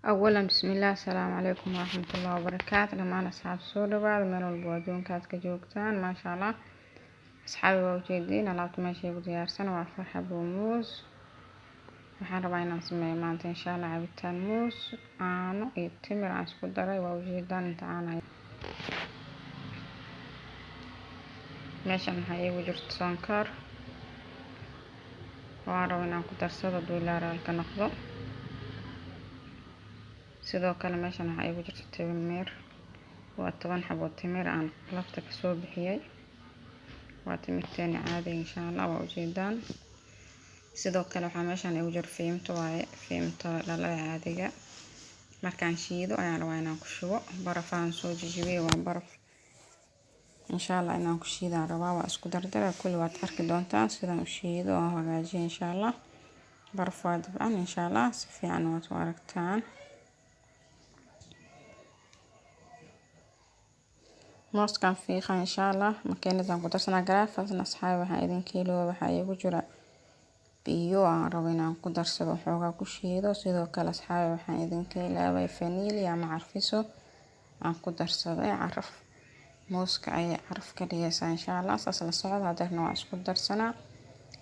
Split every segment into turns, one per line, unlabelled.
أولا بسم الله السلام عليكم ورحمة الله وبركاته لما أصحاب السودة بعد من البوادون كانت كجوكتان ما شاء الله أصحابي وجيدين ألعبت ماشي بديار سنة وفرحة بموز waxaan rabaa inaan sameeyo maanta insha Allah cabitaan muus caano iyo timir aan isku daray waa ujeedaan inta caanayo meeshan waxaa iigu jirto sonkor waan rabaa inaan ku darsado duulaaraalka noqdo sidoo kale meeshan waxaa iigu jirto timir waa 10 xabo timir aan lafta ka soo bixiyay waa timirteena caadi insha Allah waa ujeedaan sidoo kale waxaa meeshan iigu jiro fiimto dhalada caadiga markaan shiido ayaan rabaa inaan ku shubo barafaan soo jijibiyay waa baraf insha Allah inaan ku shiidaan rabaa waa isku dardara kulli waad arki doontaan sidaan u shiido oo hagaajiyo insha Allah baraf waa dabcan insha Allah si fiican waad u aragtaan mooskan fiiqa insha Allah makiinadaan ku darsanaa garaafasna asxaab waxaa idin kiilo waxaa iigu jira biyo aan rabo inaan ku darsado xoogaa ku shiido sidoo kale asxaab waxaan idin kiilaabay vanilya ama carfiso aan ku darsaday caraf mooska ay caraf ka dhigaysaa insha Allah saas la socdo haddana waa isku darsanaa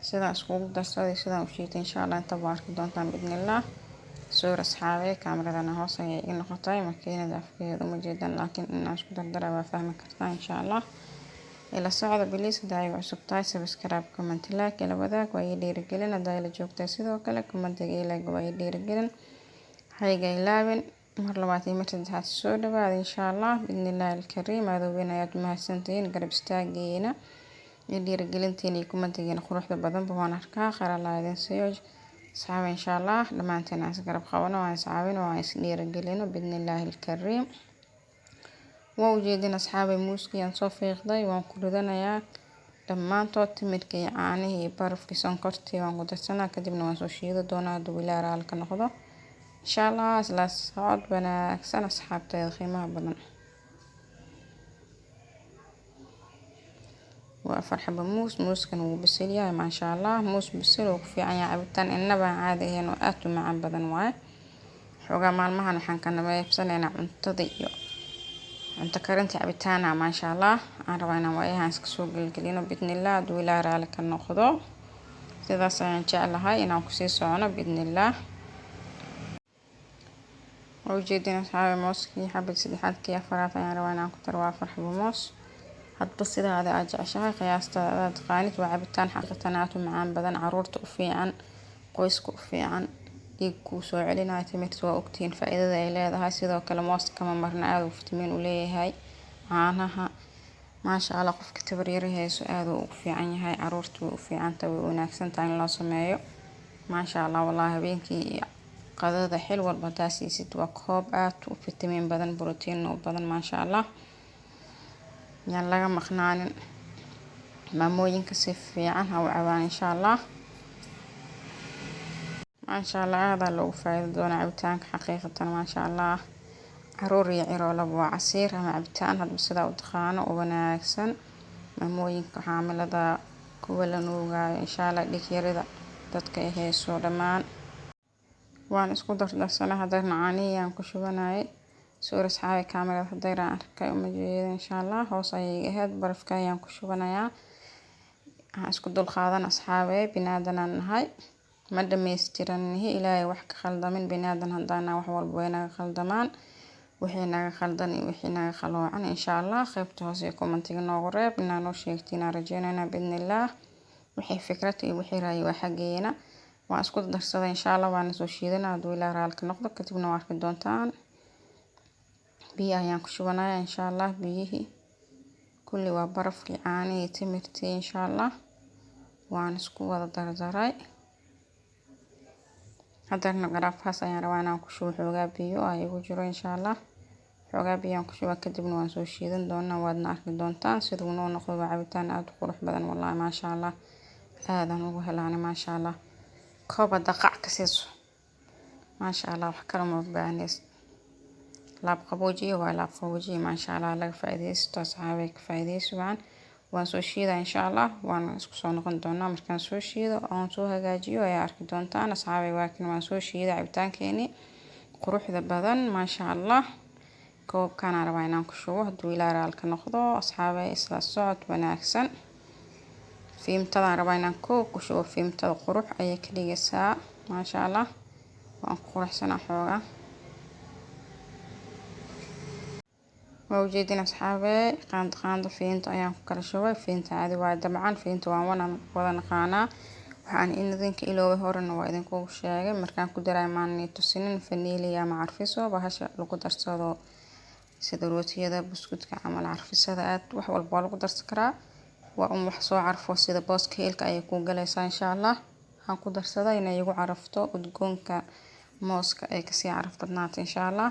sida isku darsaday sida u shiitay insha Allah inta waa arki doontaan bidnillah soo asxaabe kaamirada hoos ayay iga noqotay makiinada afkeeda uma jeedan laakiin inaan isku dardara waa fahmi kartaa insha Allah ila socda bilis haday cusub tahay subscribe comment like ila wadaag waa ii dhiirigelin haday la joogtay sidoo kale comment like waa ii dhiirigelin hayga ilaawin mar labaad iyo mar saddexaad soo dhawaad insha Allah bidnillah alkariim adoobina ayaad mahadsantihiin garab istaageena ii dhiirigelintiin iyo commentigeena quruxda badan baan arkaa khayr Allah idin siiyo asxaab insha Allah dhamaanteen aan garab qabano waan saabino waan is dhiirigelino bidnillah alkariim waa ujeedin asxaabay muuskii aan soo fiiqday waan ku ridanayaa dhammaantood timirkii iyo caanihii iyo barafkii sonkortii waan ku darsanaa kadibna waan soo shiido doonaa duwilaaraal ka noqdo insha Allah isla socod wanaagsan asxaabtayda qiimaha badan waa farxaba muuskan wuu bisil yahay ma sha Allah muus bisil oo ku fiican yahay cabitaan innaba caadi ahayn oo aad u macaan badan waaye xogaa maalmahan waxaan ka nameebsanaynaa cuntada iyo cunto karinta cabitaana ma sha Allah aan rabaa inaan waayahan iska soo galgalino bidnillah duwilaaraal ka noqdo sidaas ayaan jeclahay inaan ku sii socono bidnillah ujeedina asxaabay mooskii xabad saddexaadkii afaraad ayaan rabaa inaan ku daro waa farxaba moos hadba sidaada aad jeceshahay qiyaastada aad qaanid waa cabitaan xaqiiqatan aad u macaan badan caruurta u fiican qoyska u fiican dhiig ku soo celinaya timirta waa ogtiin faa'iidada ay leedahay sidoo kale mooska kama marna aad u fitamiin u leeyahay caanaha ma sha Allah qofka tabar yar hayso aad u fiican yahay caruurta u fiican tahay wanaagsan tahay in loo sameeyo ma sha Allah wallahi habeenkii qadada xil walba taasiisid waa koob aad u fitamiin badan borotiin oo badan ma sha Allah yaan laga maqnaanin maamooyinka si fiican ha u caawaan insha Allah ما شاء الله هذا لو فايدة دون عبتان حقيقة ما شاء الله عروري عيرو لبوا عصير هم عبتان هاد بسدا ودخانة وبناكسن مموين كحامل هذا كولا نوغا إن شاء الله لك يريد دادك إيهي سودمان وان اسكو درسنا هذا معاني ينكشو بناي سورة صحابي كاملة هديرا أركاي ومجيد إن شاء الله هوصا يهد برفكاي ينكشو بنايا اسكو دول خاضن أصحابي بنادنا النهاي ما dhameystiranahay ilaahay wax ka khaldamin binaadan hadana wax walba way naga khaldamaan wixii naga khaldan iyo wixii naga khaloocan insha Allah qaybta hoose commentiga noogu reeb inaan noo sheegtina rajaynayna bidnillah wixii fikrad iyo wixii raay waa xageena waan isku darsaday insha Allah waan soo shiidanaa duwilaaraal ka noqdo kadibna waa arki doontaan biyo ayaan ku shubanayaa insha Allah biyihii kulli waa barafkii caanihi timirtii insha Allah waan isku wada dardaray haddana garaafkaas ayaan rabaa inaan ku shubo xoogaa biyo ay igu jiro insha Allah xoogaa biyo aan ku shubo kadibna waan soo shiidan doonaa waadna arki doontaan siduu noo noqdo waa cabitaan aad u qurux badan wallahi ma sha Allah aadan ugu helaanay ma sha Allah kooba daqac ka siiso ma sha Allah wax kale ma baahnayst laab qaboojiye waa laab qaboojiye ma sha Allah laga faa'iideysto asxaabay ka faa'iideystaan waan soo shiidaa insha Allah waan isku soo noqon doonaa markaan soo shiido aan soo hagaajiyo ayaa arki doontaan asxaabay waakin waan soo shiidaa cabitaankeeni quruxda badan maasha allah. koobkaan rabaa inaan ku shubo hadduu ilaa raalka noqdo asxaabay isla socod wanaagsan. fiimtada rabaa inaan koob ku shubo, fiimtada qurux ayay ka dhigaysaa maasha allah. waan quruxsanaa xoogaa. waa ujeedin asxaabay qaando fiinta ayaan ku kala shubay. fiinta caadi waa dabcan, fiinta waan wada naqaanaa. waxaan idinka iloobay horena waa idinkugu sheegay markaan ku daray maani tusinin vanilya ama carfiso bahasha lagu darsado sida rootiyada buskudka camal carfisada aad wax walba lagu darsan karaa. waa wax soo carfo sida booska heelka ayay ku galaysaa insha allah. waxaan ku darsaday inay igu carafto udgoonka mooska ay kasii caraf badnaato insha allah.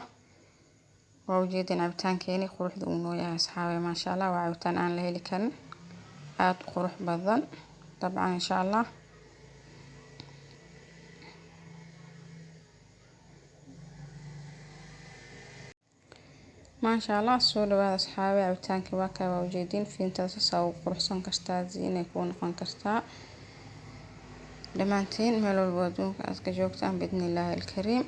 waa ujeedin cabitaankeeni quruxda uu noo yahay asxaabay maasha allah. waa cabitaan aan la heli karin, aad qurux badan dabcan insha allah. maasha allah soo dhawaada asxaabay. cabitaankii waa kaa, waa ujeedin fiintada sasa u quruxsan kartaa inay ku noqon kartaa dhammaantiin meel walba adduunka aad ka joogtaan biidnillaahi alkariim.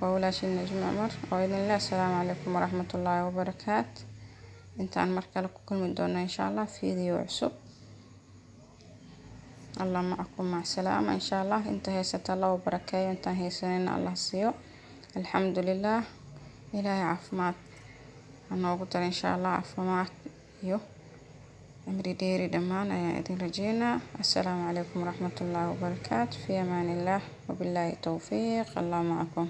waa walaashii najmi cumar oo idin leh assalaamu calaykum waraxmatullaahi wabarakaatu. intaan mar kale ku kulmi doona insha allah fiideo cusub. allah macakum mac salaama insha allah. inta haysata allah u barakeeyo, intaan haysanina allah siiyo. alxamdulillaah. ilaahay caafimaad noogu dar insha allah. caafimaad iyo cimri dheeri dhammaan ayaan idin rajeynaa. assalaamu calaykum waraxmatullaahi wabarakaatu. fi amaanillaah wabilaahi towfiiq. allah macakum.